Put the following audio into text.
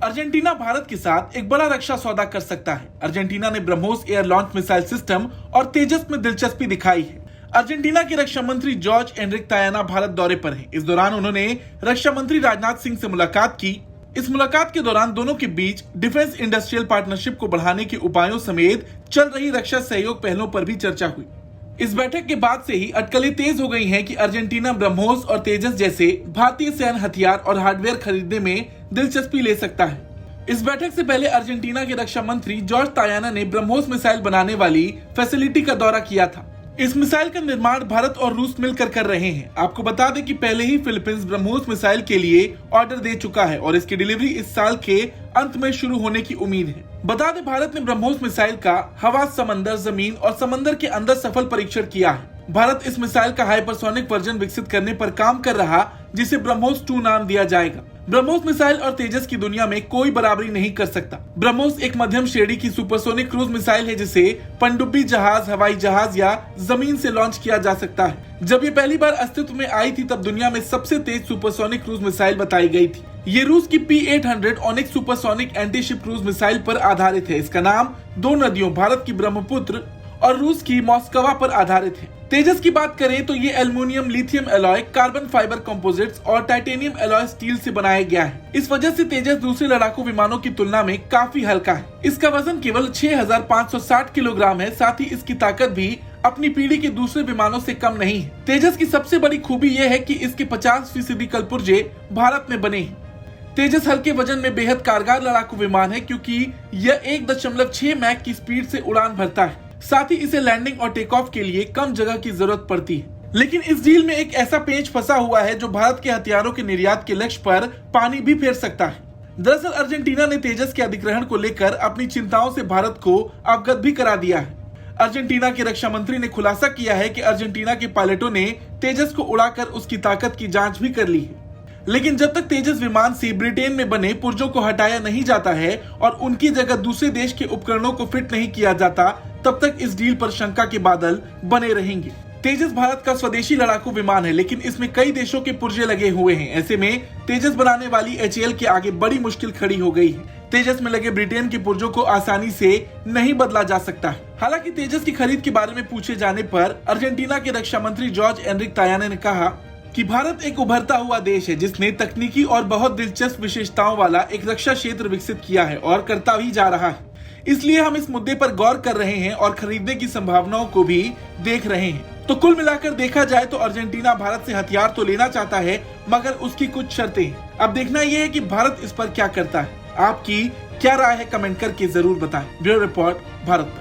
Argentina Bharat के साथ एक बड़ा रक्षा सौदा कर सकता है। अर्जेंटीना ने BrahMos air launch missile system और तेजस में दिलचस्पी दिखाई है। अर्जेंटीना के रक्षा मंत्री जॉर्ज एनरिक तायाना भारत दौरे पर हैं। इस दौरान उन्होंने रक्षा मंत्री राजनाथ सिंह से मुलाकात की। इस मुलाकात के दौरान दोनों के बीच डिफेंस इंडस्ट्रियल पार्टनरशिप को बढ़ाने के उपायों समेत चल रही रक्षा सहयोग पहलों पर भी चर्चा हुई। इस बैठक के बाद से ही अटकलें तेज हो गई हैं कि अर्जेंटीना ब्रह्मोस और तेजस जैसे भारतीय सैन्य हथियार और हार्डवेयर खरीदने में दिलचस्पी ले सकता है। इस बैठक से पहले अर्जेंटीना के रक्षा मंत्री जॉर्ज तायाना ने ब्रह्मोस मिसाइल बनाने वाली फैसिलिटी का दौरा किया था। इस मिसाइल का निर्माण भारत और रूस मिलकर कर रहे हैं। आपको बता दें कि पहले ही फिलीपींस ब्रह्मोस मिसाइल के लिए ऑर्डर दे चुका है और इसकी डिलीवरी इस साल के अंत में शुरू होने की उम्मीद है। बता दें, भारत ने ब्रह्मोस मिसाइल का हवा, समंदर, जमीन और समंदर के अंदर सफल परीक्षण किया है। भारत इस मिसाइल का हाइपरसोनिक वर्जन विकसित करने पर काम कर रहा, जिसे ब्रह्मोस 2 नाम दिया जाएगा। ब्रह्मोस मिसाइल और तेजस की दुनिया में कोई बराबरी नहीं कर सकता। ब्रह्मोस एक मध्यम श्रेणी की सुपरसोनिक क्रूज मिसाइल है, जिसे पनडुब्बी जहाज, हवाई जहाज या जमीन से लॉन्च किया जा सकता है। जब ये पहली बार अस्तित्व में आई थी, तब दुनिया में सबसे तेज सुपरसोनिक क्रूज मिसाइल बताई गई थी। ये रूस की P-800 onyx supersonic anti ship cruise missile पर आधारित है। इसका नाम 2 नदियों, भारत की ब्रह्मपुत्र और रूस की मॉस्कवा पर आधारित है। तेजस की बात करें तो ये aluminium, lithium alloy, carbon fibre composites और टाइटेनियम एलॉय स्टील से बनाया गया है। इस वजह से तेजस दूसरे लड़ाकू विमानों की तुलना में काफी हल्का है। इसका वजन केवल 6560 किलोग्राम है। साथ ही इसकी ताकत भी अपनी पीढ़ी के दूसरे विमानों से कम नहीं है। तेजस की सबसे बड़ी खूबी यह है कि इसके 50% कलपुर्जे भारत में बने हैं। तेजस हल्के वजन में बेहद कारगर लड़ाकू विमान है, क्योंकि यह 1.6 मैक की स्पीड से उड़ान भरता है। साथ ही इसे लैंडिंग और टेक ऑफ के लिए कम जगह की जरूरत पड़ती है। लेकिन इस डील में एक ऐसा पेंच फंसा हुआ है जो भारत के हथियारों के निर्यात के लक्ष्य पर पानी भी फेर सकता है। दरअसल अर्जेंटीना ने तेजस के अधिग्रहण को लेकर अपनी चिंताओं से भारत को अवगत भी करा दिया है। अर्जेंटीना के रक्षा मंत्री ने खुलासा किया है कि अर्जेंटीना के पायलटों ने तेजस को उड़ाकर उसकी ताकत की जांच भी कर ली है। लेकिन जब तक तेजस विमान से ब्रिटेन में बने पुर्जों को हटाया नहीं जाता है और उनकी जगह दूसरे देश के उपकरणों को फिट नहीं किया जाता, तब तक इस डील पर शंका के बादल बने रहेंगे। तेजस भारत का स्वदेशी लड़ाकू विमान है, लेकिन इसमें कई देशों के पुर्जे लगे हुए हैं। ऐसे में तेजस बनाने वाली HAL के आगे बड़ी मुश्किल खड़ी हो गई है। तेजस में लगे ब्रिटेन के पुर्जों को आसानी से नहीं बदला जा सकता है। हालांकि तेजस की खरीद के बारे में पूछे जाने पर अर्जेंटीना के रक्षा मंत्री जॉर्ज एनरिक तायाना ने कहा कि भारत एक उभरता हुआ देश है, जिसने तकनीकी और बहुत दिलचस्प विशेषताओं वाला एक रक्षा क्षेत्र विकसित किया है और करता भी जा रहा है। इसलिए हम इस मुद्दे पर गौर कर रहे हैं और खरीदने की संभावनाओं को भी देख रहे हैं। तो कुल मिलाकर देखा जाए तो अर्जेंटीना भारत से हथियार तो लेना चाहता है, मगर उसकी कुछ शर्तें हैं। अब देखना यह है कि भारत इस पर क्या करता है। आपकी क्या राय है, कमेंट करके जरूर बताएं। Bureau report, Bharat.